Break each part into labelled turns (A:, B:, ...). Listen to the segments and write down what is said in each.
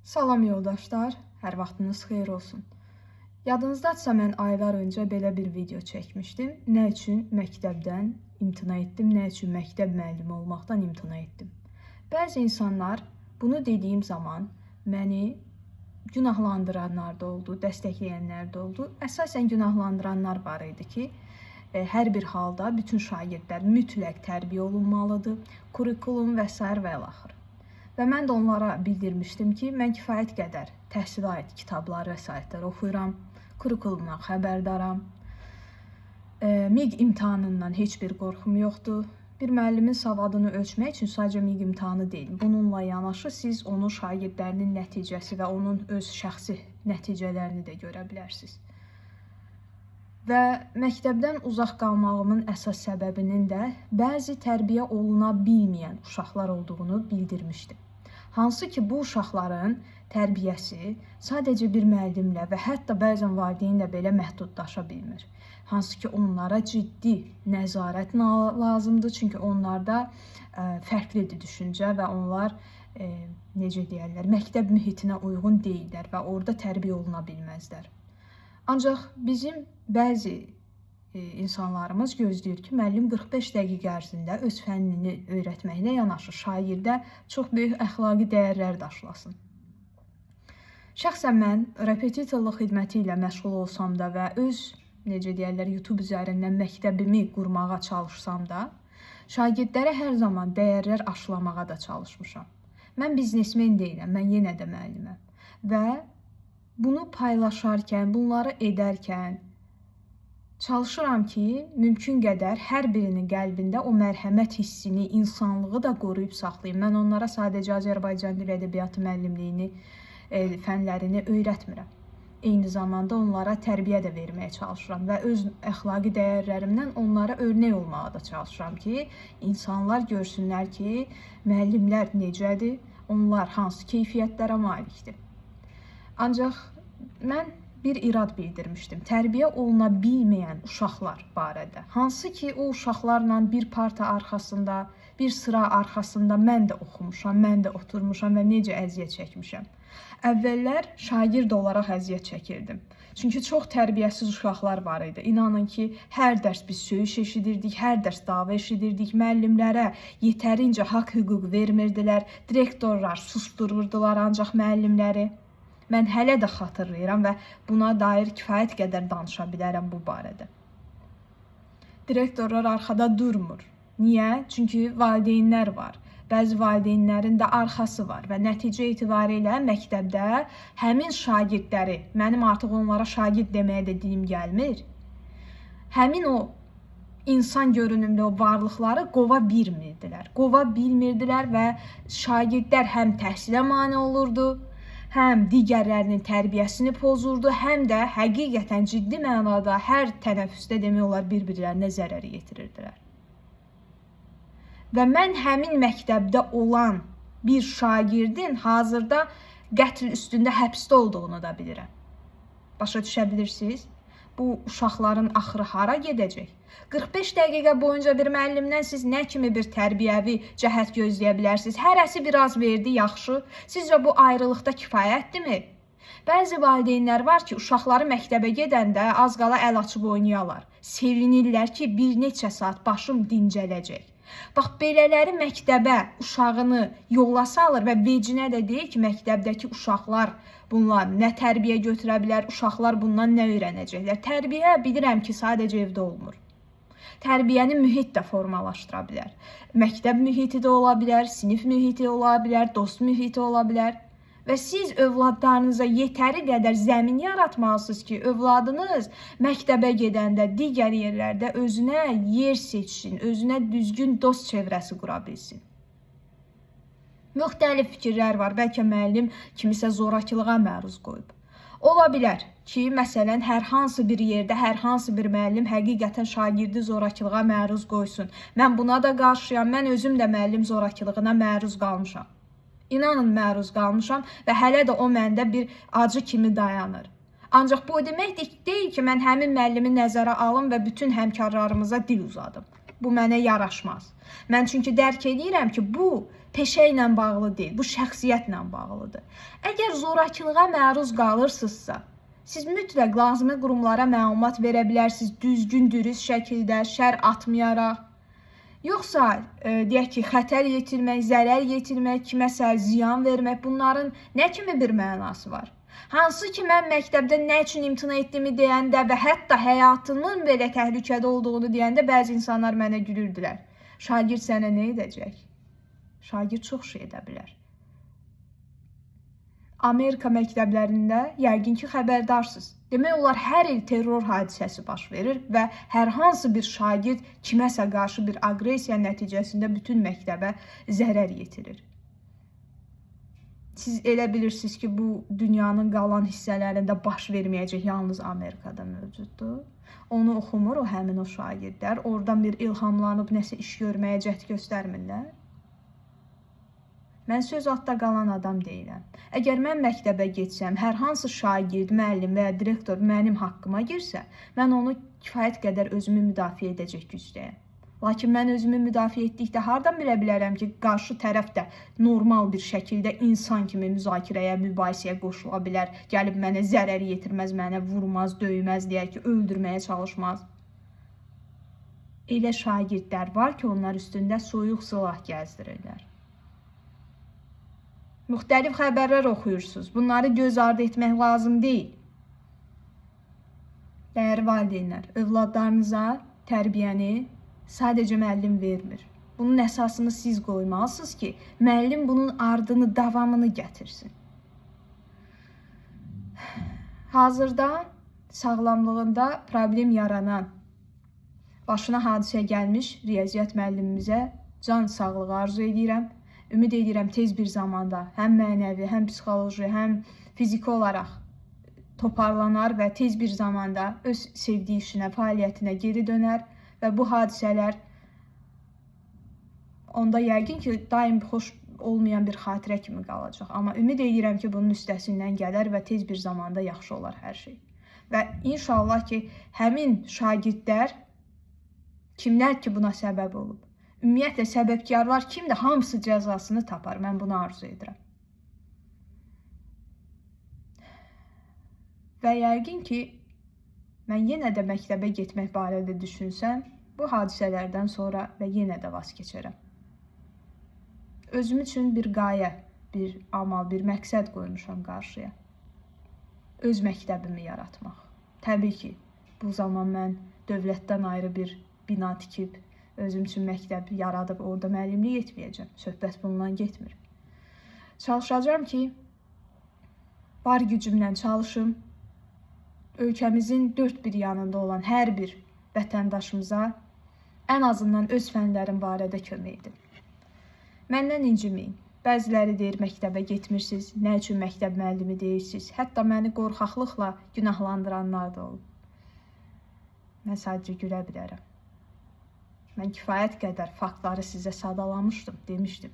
A: Salam yoldaşlar, hər vaxtınız xeyir olsun. Yadınızdadsa mən aylar öncə belə bir video çəkmişdim. Nə üçün məktəbdən imtina etdim, nə üçün məktəb müəllimi olmaqdan imtina etdim. Bəzi insanlar bunu dediyim zaman məni günahlandıranlar da oldu, dəstəkləyənlər də oldu. Əsasən günahlandıranlar var idi ki, hər bir halda bütün şagirdlər mütləq tərbiyə olunmalıdır, kurikulum və s. və ilaxır. Və mən də onlara bildirmişdim ki, mən kifayət qədər təhsilə aid kitablar və saitlər oxuyuram, kurikulumdan xəbərdaram, MİQ imtahanından heç bir qorxum yoxdur. Bir müəllimin savadını ölçmək üçün sadəcə MİQ imtahanı deyil. Bununla yanaşı siz onun şagirdlərinin nəticəsi və onun öz şəxsi nəticələrini də görə bilərsiniz. Və məktəbdən uzaq qalmağımın əsas səbəbinin də bəzi tərbiyə oluna bilməyən uşaqlar olduğunu bildirmişdim. Hansı ki, bu uşaqların tərbiyəsi sadəcə bir müəllimlə və hətta bəzən valideynlə belə məhdudlaşa bilmir. Hansı ki, onlara ciddi nəzarət lazımdır, çünki onlarda fərqlidir düşüncə və onlar, necə deyərlər, məktəb mühitinə uyğun deyirlər və orada tərbiyə oluna bilməzlər. Ancaq bizim bəzi insanlarımız gözləyir ki, müəllim 45 dəqiqə ərzində öz fənnini öyrətməklə yanaşı şagirdə çox böyük əxlaqi dəyərlər daşlasın. Şəxsən mən repetitorluq xidməti ilə məşğul olsam da və öz, necə deyərlər, YouTube üzərindən məktəbimi qurmağa çalışsam da, şagirdlərə hər zaman dəyərlər aşılamağa da çalışmışam. Mən biznesmen deyiləm, mən yenə də müəlliməm. Və bunu paylaşarkən, bunları edərkən çalışıram ki, mümkün qədər hər birinin qəlbində o mərhəmət hissini, insanlığı da qoruyub saxlayım. Mən onlara sadəcə Azərbaycan dil ədəbiyyatı müəllimliyini, fənlərini öyrətmirəm. Eyni zamanda onlara tərbiyə də verməyə çalışıram və öz əxlaqi dəyərlərimdən onlara örnək olmağa da çalışıram ki, insanlar görsünlər ki, müəllimlər necədir, onlar hansı keyfiyyətlərə malikdir. Ancaq mən bir irad bildirmişdim tərbiyə oluna bilməyən uşaqlar barədə. Hansı ki, o uşaqlarla bir parta arxasında, bir sıra arxasında mən də oxumuşam, mən də oturmuşam və necə əziyyət çəkmişəm. Əvvəllər şagird olaraq əziyyət çəkirdim. Çünki çox tərbiyəsiz uşaqlar var idi. İnanın ki, hər dərs biz söyüş eşidirdik, hər dərs dava eşidirdik, müəllimlərə yetərincə haqq hüquq vermirdilər, direktorlar sustururdular ancaq müəllimləri. Mən hələ də xatırlayıram və buna dair kifayət qədər danışa bilərəm bu barədə. Direktorlar arxada durmur. Niyə? Çünki valideynlər var. Bəzi valideynlərin də arxası var və nəticə etibarilə məktəbdə həmin şagirdləri, mənim artıq onlara şagird deməyə də dilim gəlmir, həmin o insan görünümlü o varlıqları qova bilmirdilər və şagirdlər həm təhsilə mane olurdu, həm digərlərinin tərbiyəsini pozurdu, həm də həqiqətən ciddi mənada hər tənəffüsdə demək olar bir-birlərinə zərər yetirirdilər. Və mən həmin məktəbdə olan bir şagirdin hazırda qətl üstündə həbsdə olduğunu da bilirəm. Başa düşə bilirsiniz? Bu uşaqların axırı hara gedəcək? 45 dəqiqə boyunca bir müəllimdən siz nə kimi bir tərbiyəvi cəhət gözləyə bilərsiniz? Hərəsi biraz verdi, yaxşı. Sizcə bu ayrılıqda kifayətdirmi? Bəzi valideynlər var ki, uşaqları məktəbə gedəndə az qala əl açıb oynayarlar. Sevinirlər ki, bir neçə saat başım dincələcək. Bax, belələri məktəbə uşağını yola salır və vecinə də deyir ki, məktəbdəki uşaqlar bunlar nə tərbiyə götürə bilər, uşaqlar bundan nə öyrənəcəklər. Tərbiyə bilirəm ki, sadəcə evdə olmur. Tərbiyəni mühit də formalaşdıra bilər. Məktəb mühiti də ola bilər, sinif mühiti ola bilər, dost mühiti ola bilər. Və siz övladlarınıza yetəri qədər zəmin yaratmalısınız ki, övladınız məktəbə gedəndə, digər yerlərdə özünə yer seçsin, özünə düzgün dost çevrəsi qura bilsin. Müxtəlif fikirlər var, bəlkə müəllim kimisə zorakılığa məruz qoyub. Ola bilər ki, məsələn, hər hansı bir yerdə, hər hansı bir müəllim həqiqətən şagirdi zorakılığa məruz qoysun. Mən buna da qarşıyam, mən özüm də müəllim zorakılığına məruz qalmışam. İnanın, məruz qalmışam və hələ də o məndə bir acı kimi dayanır. Ancaq bu demək deyil ki, mən həmin müəllimi nəzərə alım və bütün həmkarlarımıza dil uzadım. Bu mənə yaraşmaz. Mən çünki dərk edirəm ki, bu peşə ilə bağlı deyil, bu şəxsiyyətlə bağlıdır. Əgər zorakılığa məruz qalırsınızsa, siz mütləq lazımi qurumlara məlumat verə bilərsiniz düzgün, dürüst şəkildə, şər atmayaraq. Yoxsa deyək ki, xətər yetirmək, zərər yetirmək, kiməsə ziyan vermək, bunların nə kimi bir mənası var? Hansı ki, mən məktəbdə nə üçün imtina etdiyimi deyəndə və hətta həyatımın belə təhlükədə olduğunu deyəndə bəzi insanlar mənə gülürdülər. Şagird sənə nə edəcək? Şagird çox şey edə bilər. Amerika məktəblərində yəqin ki, xəbərdarsınız. Demək olar, hər il terror hadisəsi baş verir və hər hansı bir şagird kiməsə qarşı bir aqressiya nəticəsində bütün məktəbə zərər yetirir. Siz elə bilirsiniz ki, bu dünyanın qalan hissələrində baş verməyəcək, yalnız Amerikada mövcuddur. Onu oxumur o həmin o şagirdlər, oradan bir ilhamlanıb nəsə iş görməyə cəhd göstərmirlər. Mən söz altda qalan adam deyiləm. Əgər mən məktəbə getsəm, hər hansı şagird, müəllim və ya direktor mənim haqqıma girsə, mən onu kifayət qədər özümü müdafiə edəcək gücdəyəm. Lakin mən özümü müdafiə etdikdə hardan bilə bilərəm ki, qarşı tərəf də normal bir şəkildə insan kimi müzakirəyə, mübahisəyə qoşula bilər, gəlib mənə zərər yetirməz, mənə vurmaz, döyməz, deyək ki, öldürməyə çalışmaz. Elə şagirdlər var ki, onlar üstündə soyuq silah gəzdirirlər. Müxtəlif xəbərlər oxuyursunuz. Bunları göz ardı etmək lazım deyil. Dəyərli valideynlər, övladlarınıza tərbiyəni sadəcə müəllim vermir. Bunun əsasını siz qoymalısınız ki, müəllim bunun ardını, davamını gətirsin. Hazırda sağlamlığında problem yaranan, başına hadisə gəlmiş riyaziyyat müəllimimizə can sağlığı arzu edirəm. Ümid edirəm tez bir zamanda həm mənəvi, həm psixoloji, həm fiziki olaraq toparlanar və tez bir zamanda öz sevdiyi işinə, fəaliyyətinə geri dönər və bu hadisələr onda yəqin ki, daim xoş olmayan bir xatirə kimi qalacaq. Amma ümid edirəm ki, bunun üstəsindən gələr və tez bir zamanda yaxşı olar hər şey. Və inşallah ki, həmin şagirdlər kimlər ki, buna səbəb olub, ümumiyyətlə, səbəbkarlar kimdir? Hamısı cəzasını tapar. Mən bunu arzu edirəm. Və yəqin ki, mən yenə də məktəbə getmək barədə düşünsəm, bu hadisələrdən sonra və yenə də vaz keçərəm. Özüm üçün bir qayə, bir amal, bir məqsəd qoymuşam qarşıya. Öz məktəbimi yaratmaq. Təbii ki, bu zaman mən dövlətdən ayrı bir bina tikib, özüm üçün məktəb yaradıb, orada müəllimlik etməyəcəm. Söhbət bundan getmir. Çalışacağım ki, var gücümlə çalışım, ölkəmizin dörd bir yanında olan hər bir vətəndaşımıza ən azından öz fənlərim barədə kömək edim. Məndən inciməyin. Bəziləri deyir, məktəbə getmirsiniz, nə üçün məktəb müəllimi deyirsiniz? Hətta məni qorxaqlıqla günahlandıranlar da olub. Mən sadəcə gülə bilərəm. Mən kifayət qədər faktları sizə sadalamışdım, demişdim.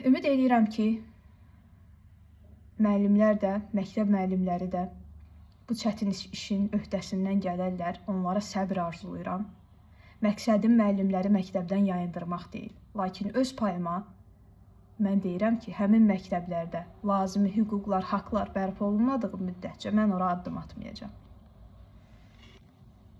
A: Ümid edirəm ki, müəllimlər də, məktəb müəllimləri də bu çətin işin öhdəsindən gələrlər. Onlara səbr arzuluyuram. Məqsədim müəllimləri məktəbdən yayındırmaq deyil. Lakin öz payıma mən deyirəm ki, həmin məktəblərdə lazımi hüquqlar, haqlar bərpa olunmadığı müddətcə mən ora addım atmayacağam.